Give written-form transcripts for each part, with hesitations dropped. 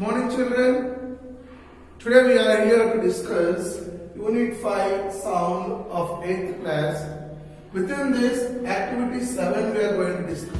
Morning children, today we are here to discuss Unit 5 Sound of 8th class. Within this, Activity 7 we are going to discuss.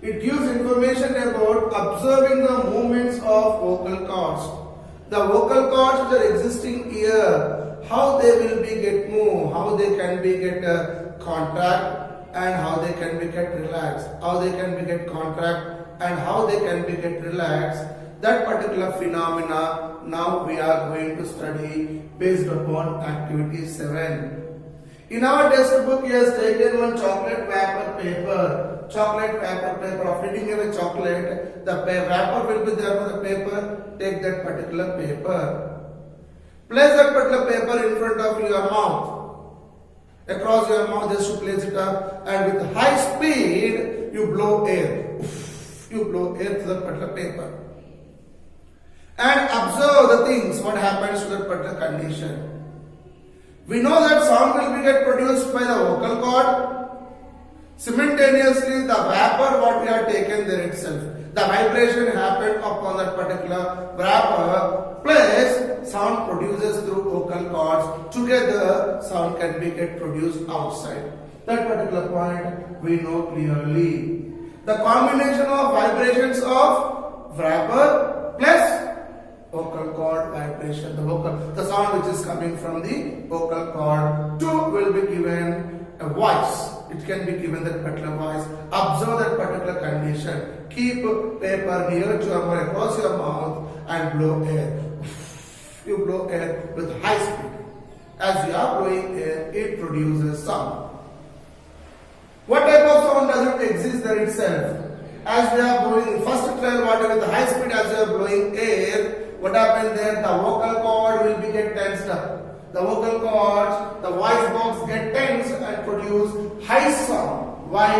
It gives information about observing the movements of vocal cords. The vocal cords which are existing here, how they will be get moved, how they can be get contract and how they can be get relaxed, how they can be get contract and how they can be get relaxed. That particular phenomena now we are going to study based upon Activity 7. In our textbook, he has taken one chocolate wrapper paper. Chocolate wrapper paper. Of eating a chocolate, the wrapper will be there for the paper. Take that particular paper. Place that particular paper in front of your mouth. Across your mouth, just to place it up, and with high speed, you blow air. You blow air to that particular paper. And observe the things, what happens to that particular condition. We know that sound will be get produced by the vocal cord. Simultaneously, the vapor what we have taken there itself, the vibration happened upon that particular vapor, plus sound produces through vocal cords. Together, sound can be get produced outside. That particular point we know clearly. The combination of vibrations of vapor plus vocal cord vibration, the sound which is coming from the vocal cord, two will be given a voice. It can be given that particular voice. Observe that particular condition. Keep paper near to your mouth, across your mouth, and blow air. You blow air with high speed. As you are blowing air, it produces sound. What type of sound does it exist there itself? As we are blowing, first trial water with high speed, as you are blowing air, what happens there? The vocal cord will be get tensed up. The vocal cords, the voice box get tense and produce high sound. Why?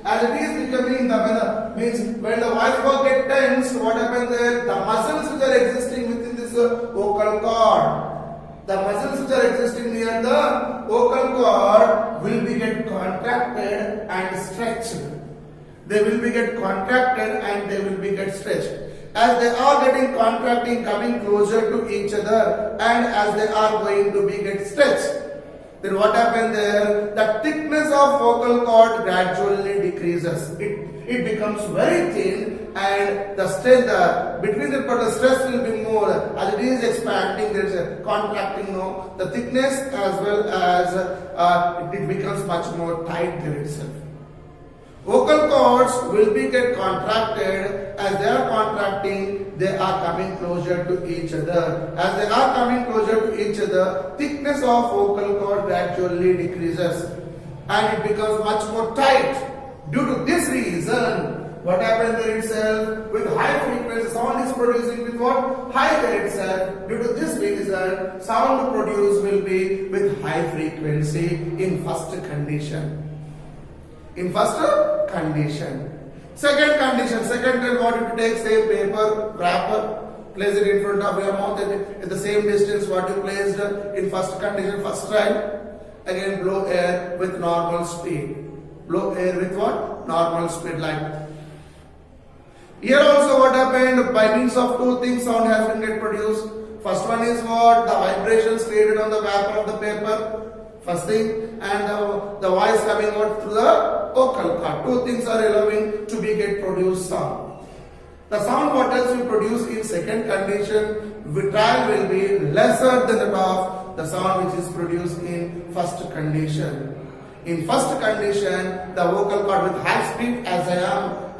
As it is becoming when the voice box get tense, what happens there? The muscles which are existing within this vocal cord, the muscles which are existing near the vocal cord will be get contracted and stretched. They will be get contracted and they will be get stretched. As they are getting contracting, coming closer to each other, and as they are going to be get stretched, then what happens there? The thickness of vocal cord gradually decreases. It becomes very thin, and the strength between the stress will be more. As it is expanding, there is a contracting. No, the thickness as well as it becomes much more tight there itself. Vocal cords will be get contracted. As they are contracting, they are coming closer to each other. As they are coming closer to each other, thickness of vocal cord gradually decreases and it becomes much more tight. Due to this reason, what happens there itself? With high frequency, sound is producing with what? High there itself. Due to this reason, sound produced will be with high frequency in first condition. In first condition. Second condition, second time what you take same paper, wrapper, place it in front of your mouth at the same distance what you placed in first condition, first try. Again blow air with normal speed. Blow air with what? Normal speed like. Here also what happened? By means of two things sound has been get produced. First one is what? The vibrations created on the vapor of the paper. First thing, and the voice coming out through the vocal cord. Two things are allowing to be get produced sound. The sound what else we produce in second condition, trial will be lesser than that of the sound which is produced in first condition. In first condition, the vocal cord with high speed, as I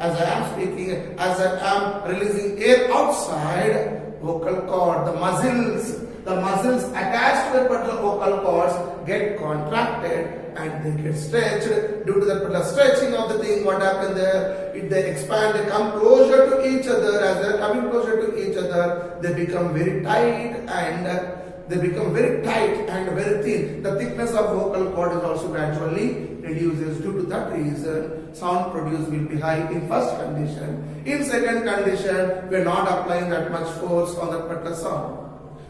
am speaking, as I am releasing air outside, vocal cord, the muscles attached to the particular vocal cords get contracted and they get stretched. Due to the particular stretching of the thing, what happens there? If they expand, they come closer to each other. As they are coming closer to each other, they become very tight and very thin. The thickness of vocal cord is also gradually reduces. Due to that reason, sound produced will be high in first condition. In second condition, we are not applying that much force on that particular sound.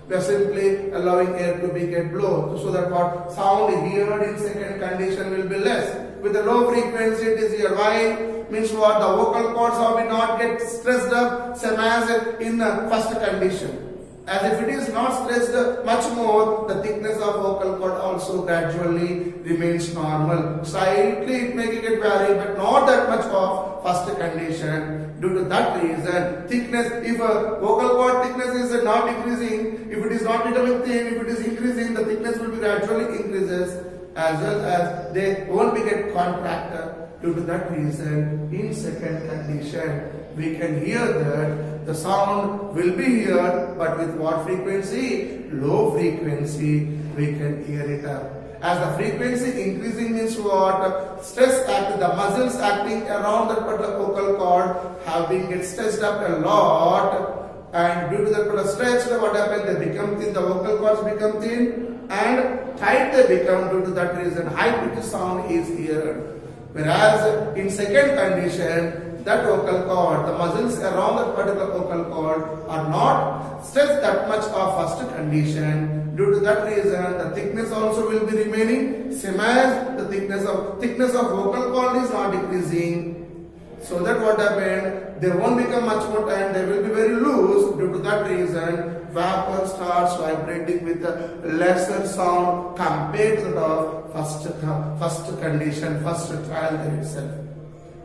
We are simply allowing air to get blown, so that what sound heard in second condition will be less. With the low frequency, it is here. Why? Means what? The vocal cords will not get stressed up, same as in the first condition. As if it is not stressed much more, the thickness of vocal cord also gradually remains normal. Slightly it may get vary, but not that much of first condition. Due to that reason, thickness, if a vocal cord thickness is not increasing, if it is not becoming thin, if it is increasing, the thickness will be gradually increases, as well as they won't be get contracted. Due to that reason, in second condition, we can hear that the sound will be here, but with what frequency? Low frequency, we can hear it up. As the frequency increasing means what? Stress acting, the muscles acting around that particular vocal cord have been get stressed up a lot, and due to that particular stretch, what happens? They become thin, the vocal cords become thin, and tight they become. Due to that reason, high pitch sound is here. Whereas in second condition, that vocal cord, the muscles around that particular vocal cord are not stressed that much of first condition. Due to that reason, the thickness also will be remaining same as the thickness of vocal cord is not decreasing. So that what happened, they won't become much more tight, they will be very loose. Due to that reason, vapor starts vibrating with a lesser sound compared to the first condition, first trial there itself.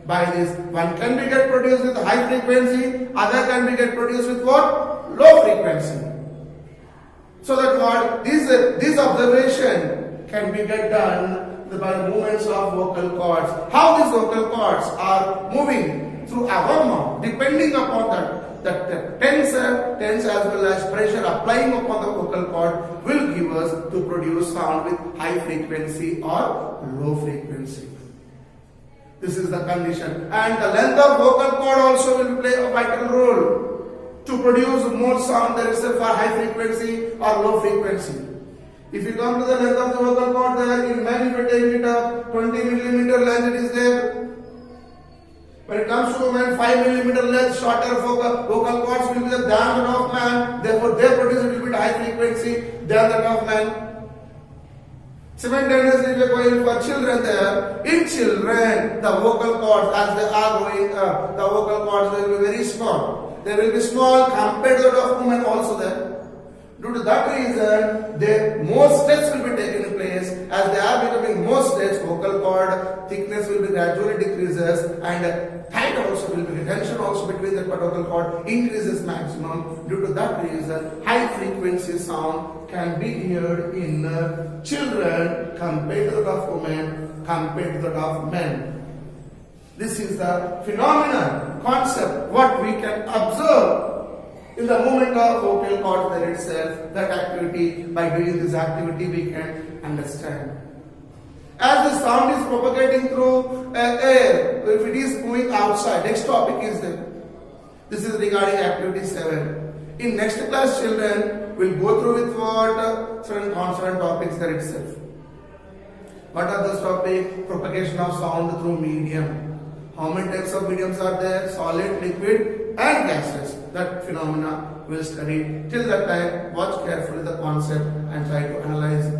By this, one can be get produced with high frequency, other can be get produced with what? Low frequency. So that what? This observation can be get done by the movements of vocal cords. How these vocal cords are moving through our mouth, depending upon that tense as well as pressure applying upon the vocal cord will give us to produce sound with high frequency or low frequency. This is the condition. And the length of vocal cord also will play a vital role to produce more sound there itself for high frequency or low frequency. If you come to the length of the vocal cord, there in man, if you take it up 20 millimeter length, it is there. When it comes to man, 5 millimeter length, shorter vocal cords will be the than that of man. Therefore, they produce a little bit high frequency than that of man. Simultaneously, we are going for children there. In children, the vocal cords, as they are growing up, the vocal cords will be very small. They will be small compared to that of women also there. Due to that reason, more stress will be taken place. As they are becoming more stressed, vocal cord thickness will be gradually decreases, and tight also will be, tension also between the vocal cord increases maximum. Due to that reason, high frequency sound can be heard in children compared to that of women, compared to that of men. This is the phenomenon, concept, what we can observe in the movement of vocal cord there itself. That activity, by doing this activity, we can understand. As the sound is propagating through air, if it is moving outside, next topic is there. This is regarding activity 7. In next class, children will go through with what? Certain consonant topics there itself. What are those topics? Propagation of sound through medium. How many types of mediums are there? Solid, liquid, and gases. That phenomena we'll study. Till that time, watch carefully the concept and try to analyze